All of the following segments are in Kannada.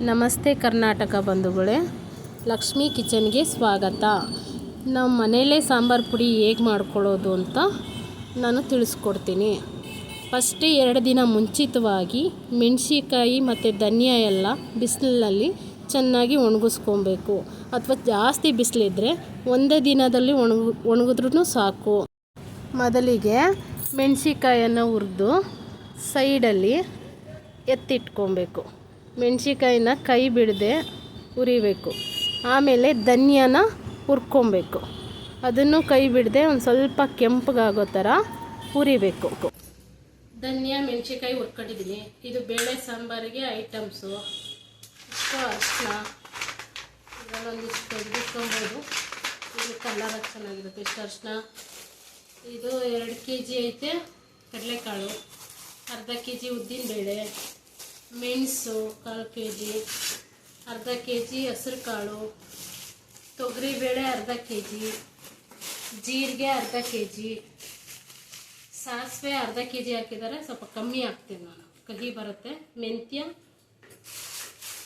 ನಮಸ್ತೆ ಕರ್ನಾಟಕ ಬಂಧುಗಳೇ, ಲಕ್ಷ್ಮೀ ಕಿಚನ್ಗೆ ಸ್ವಾಗತ. ನಮ್ಮ ಮನೆಯಲ್ಲೇ ಸಾಂಬಾರು ಪುಡಿ ಹೇಗೆ ಮಾಡ್ಕೊಳ್ಳೋದು ಅಂತ ನಾನು ತಿಳಿಸ್ಕೊಡ್ತೀನಿ. ಫಸ್ಟೇ 2 ದಿನ ಮುಂಚಿತವಾಗಿ ಮೆಣಸಿಕಾಯಿ ಮತ್ತು ಧನಿಯಾ ಎಲ್ಲ ಬಿಸಿಲಿನಲ್ಲಿ ಚೆನ್ನಾಗಿ ಒಣಗಿಸ್ಕೊಬೇಕು. ಅಥವಾ ಜಾಸ್ತಿ ಬಿಸಿಲಿದ್ದರೆ ಒಂದೇ ದಿನದಲ್ಲಿ ಒಣಗಿದ್ರೂ ಸಾಕು. ಮೊದಲಿಗೆ ಮೆಣಸಿಕಾಯನ್ನು ಹುರಿದು ಸೈಡಲ್ಲಿ ಎತ್ತಿಟ್ಕೊಬೇಕು. ಮೆಣಸಿಕಾಯಿನ ಕೈ ಬಿಡದೆ ಹುರಿಬೇಕು. ಆಮೇಲೆ ಧನಿಯಾನ ಹುರ್ಕೊಬೇಕು. ಅದನ್ನು ಕೈ ಬಿಡದೆ ಒಂದು ಸ್ವಲ್ಪ ಕೆಂಪಗಾಗೋ ಥರ ಹುರಿಬೇಕು. ಧನಿಯಾ ಮೆಣಸಿಕಾಯಿ ಹುರ್ಕೊಂಡಿದ್ದೀನಿ. ಇದು ಬೇಳೆ ಸಾಂಬಾರಿಗೆ ಐಟಮ್ಸು. ಇಷ್ಟು ಅರಿಶಿನ, ಇದನ್ನೊಂದಿಷ್ಟು ತೆಗೆದಿಟ್ಕೊಬೋದು. ಇದು ಕಲರ್ ಚೆನ್ನಾಗಿರುತ್ತೆ. ಇಷ್ಟು ಅರಿಶಿನ. ಇದು 2 kg ಐತೆ ಕಡಲೆಕಾಳು, ಅರ್ಧ kg ಉದ್ದಿನಬೇಳೆ, ಮೆಣಸು 1/4 kg, ಅರ್ಧ kg ಹೆಸರು ಕಾಳು, ತೊಗರಿಬೇಳೆ ಅರ್ಧ kg, ಜೀರಿಗೆ ಅರ್ಧ kg, ಸಾಸಿವೆ ಅರ್ಧ kg ಹಾಕಿದ್ದಾರೆ. ಸ್ವಲ್ಪ ಕಮ್ಮಿ ಹಾಕ್ತೀನಿ ನಾನು, ಕಹಿ ಬರುತ್ತೆ. ಮೆಂತ್ಯ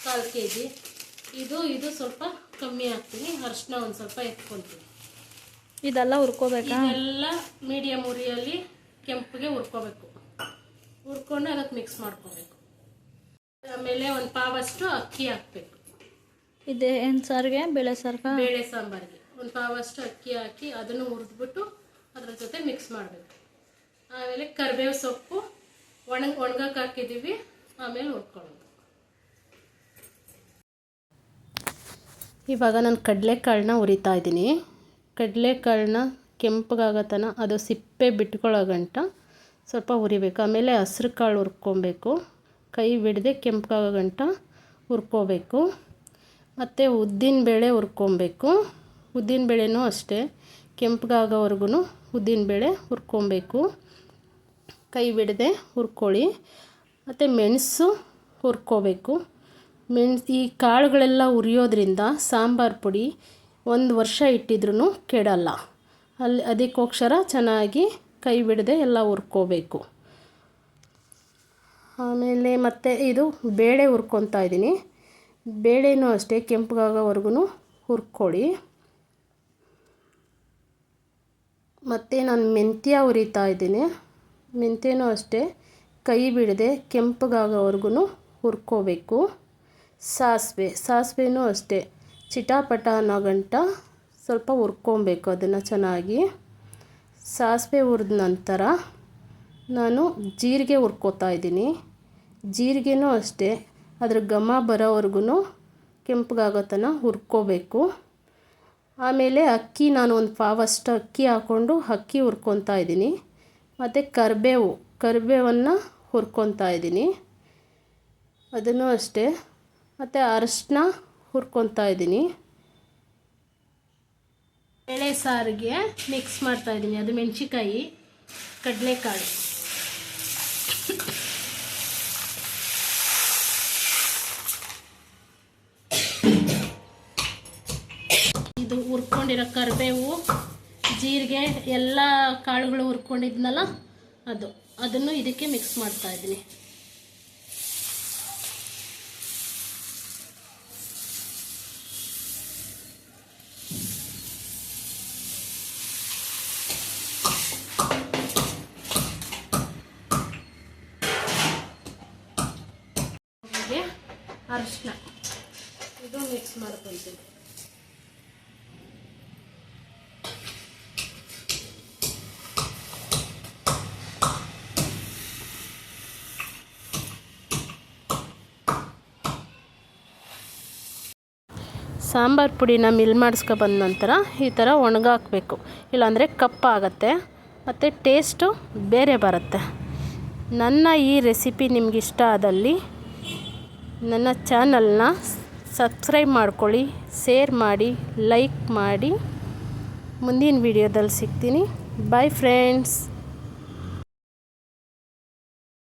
1/4 kg. ಇದು ಸ್ವಲ್ಪ ಕಮ್ಮಿ ಹಾಕ್ತೀನಿ. ಅರಿಶಿನ ಒಂದು ಸ್ವಲ್ಪ ಎತ್ಕೊತೀನಿ. ಇದೆಲ್ಲ ಹುರ್ಕೋಬೇಕಾ? ಇದೆಲ್ಲ ಮೀಡಿಯಮ್ ಉರಿಯಲ್ಲಿ ಕೆಂಪಿಗೆ ಹುರ್ಕೋಬೇಕು. ಹುರ್ಕೊಂಡು ಅದಕ್ಕೆ ಮಿಕ್ಸ್ ಮಾಡ್ಕೋಬೇಕು. ಆಮೇಲೆ ಒಂದು ಪಾವಷ್ಟು ಅಕ್ಕಿ ಹಾಕಬೇಕು. ಇದೆ ಏನು ಸಾರಿಗೆ? ಬೇಳೆ ಸಾರಿಗೆ? ಬೇಳೆ ಸಾಂಬಾರಿಗೆ ಒಂದು ಪಾವಷ್ಟು ಅಕ್ಕಿ ಹಾಕಿ ಅದನ್ನು ಹುರಿದ್ಬಿಟ್ಟು ಅದ್ರ ಜೊತೆ ಮಿಕ್ಸ್ ಮಾಡಬೇಕು. ಆಮೇಲೆ ಕರಿಬೇವು ಸೊಪ್ಪು ಒಣಗಕ್ಕೆ ಹಾಕಿದ್ದೀವಿ. ಆಮೇಲೆ ಹುರ್ಕೊಳ್ಳೋದು. ಇವಾಗ ನಾನು ಕಡಲೆಕಾಳನ್ನ ಹುರಿತಾ ಇದ್ದೀನಿ. ಕಡಲೆಕಾಳನ್ನ ಕೆಂಪಗಾಗೋ ತನಕ ಅದು ಸಿಪ್ಪೆ ಬಿಟ್ಕೊಳ್ಳೋ ಗಂಟ ಸ್ವಲ್ಪ ಹುರಿಬೇಕು. ಆಮೇಲೆ ಹಸ್ರು ಕಾಳು ಹುರ್ಕೊಬೇಕು. ಕೈ ಬಿಡದೆ ಕೆಂಪಗಾಗೋ ಗಂಟ ಹುರ್ಕೋಬೇಕು. ಮತ್ತು ಉದ್ದಿನಬೇಳೆ ಹುರ್ಕೊಬೇಕು. ಉದ್ದಿನಬೇಳೆನೂ ಅಷ್ಟೇ ಕೆಂಪಗಾಗೋವರೆಗೂ ಉದ್ದಿನಬೇಳೆ ಹುರ್ಕೊಬೇಕು. ಕೈ ಬಿಡದೆ ಹುರ್ಕೊಳ್ಳಿ. ಮತ್ತು ಮೆಣಸು ಹುರ್ಕೋಬೇಕು. ಈ ಕಾಳುಗಳೆಲ್ಲ ಹುರಿಯೋದ್ರಿಂದ ಸಾಂಬಾರು ಪುಡಿ 1 ವರ್ಷ ಇಟ್ಟಿದ್ರೂ ಕೆಡಲ್ಲ. ಅದಕ್ಕೋಸ್ಕರ ಚೆನ್ನಾಗಿ ಕೈ ಬಿಡದೆ ಎಲ್ಲ ಹುರ್ಕೋಬೇಕು. ಆಮೇಲೆ ಮತ್ತೆ ಇದು ಬೇಳೆ ಹುರ್ಕೊತಾ ಇದ್ದೀನಿ. ಬೇಳೆನೂ ಅಷ್ಟೇ ಕೆಂಪಗಾಗೋವರೆಗೂ ಹುರ್ಕೊಳ್ಳಿ. ಮತ್ತು ನಾನು ಮೆಂತ್ಯ ಹುರಿತಾ ಇದ್ದೀನಿ. ಮೆಂತ್ಯನೂ ಅಷ್ಟೇ ಕೈ ಬಿಡದೆ ಕೆಂಪಗಾಗೋವರೆಗೂ ಹುರ್ಕೋಬೇಕು. ಸಾಸಿವೆನೂ ಅಷ್ಟೇ ಚಿಟಾಪಟ ಅನ್ನೋ ಗಂಟ ಸ್ವಲ್ಪ ಹುರ್ಕೊಬೇಕು. ಅದನ್ನು ಚೆನ್ನಾಗಿ ಸಾಸಿವೆ ಹುರಿದ ನಂತರ ನಾನು ಜೀರಿಗೆ ಹುರ್ಕೋತಾ ಇದ್ದೀನಿ. ಜೀರಿಗೆನೂ ಅಷ್ಟೇ ಅದ್ರ ಘಮ ಬರೋವರೆಗೂ ಕೆಂಪಗಾಗೋ ತನಕ ಹುರ್ಕೋಬೇಕು. ಆಮೇಲೆ ಅಕ್ಕಿ ನಾನು ಒಂದು ಪಾವಷ್ಟು ಅಕ್ಕಿ ಹಾಕ್ಕೊಂಡು ಅಕ್ಕಿ ಹುರ್ಕೊತಾ ಇದ್ದೀನಿ. ಮತ್ತು ಕರಿಬೇವನ್ನು ಹುರ್ಕೊತಾ ಇದ್ದೀನಿ. ಅದನ್ನು ಅಷ್ಟೇ. ಮತ್ತು ಅರಿಶಿನ ಹುರ್ಕೊತಾ ಇದ್ದೀನಿ. ಬೇಳೆ ಸಾರಿಗೆ ಮಿಕ್ಸ್ ಮಾಡ್ತಾ ಇದ್ದೀನಿ. ಅದು ಮೆಣಸಿಕಾಯಿ, ಕಡಲೆಕಾಳು. ಇದು ಹುರ್ಕೊಂಡಿರೋ ಕರಿಬೇವು, ಜೀರಿಗೆ ಎಲ್ಲ ಕಾಳುಗಳು ಹುರ್ಕೊಂಡಿದ್ನಲ್ಲ ಅದನ್ನು ಇದಕ್ಕೆ ಮಿಕ್ಸ್ ಮಾಡ್ತಾ ಇದ್ದೀನಿ. ಅರಿಶಿನ ಇದು ಮಿಕ್ಸ್ ಮಾಡ್ಕೊಳ್ತೀನಿ. ಸಾಂಬಾರು ಪುಡಿನ ಮಿಲ್ ಮಾಡಿಸ್ಕೊಬಂದ ನಂತರ ಈ ಥರ ಒಣಗಾಕಬೇಕು. ಇಲ್ಲಾಂದರೆ ಕಪ್ಪಾಗತ್ತೆ ಮತ್ತು ಟೇಸ್ಟು ಬೇರೆ ಬರುತ್ತೆ. ನನ್ನ ಈ ರೆಸಿಪಿ ನಿಮಗಿಷ್ಟ ಆದಲ್ಲಿ ನನ್ನ ಚಾನಲ್ನ ಸಬ್ಸ್ಕ್ರೈಬ್ ಮಾಡ್ಕೊಳ್ಳಿ, ಶೇರ್ ಮಾಡಿ, ಲೈಕ್ ಮಾಡಿ. ಮುಂದಿನ ವಿಡಿಯೋದಲ್ಲಿ ಸಿಗ್ತೀನಿ. Bye friends.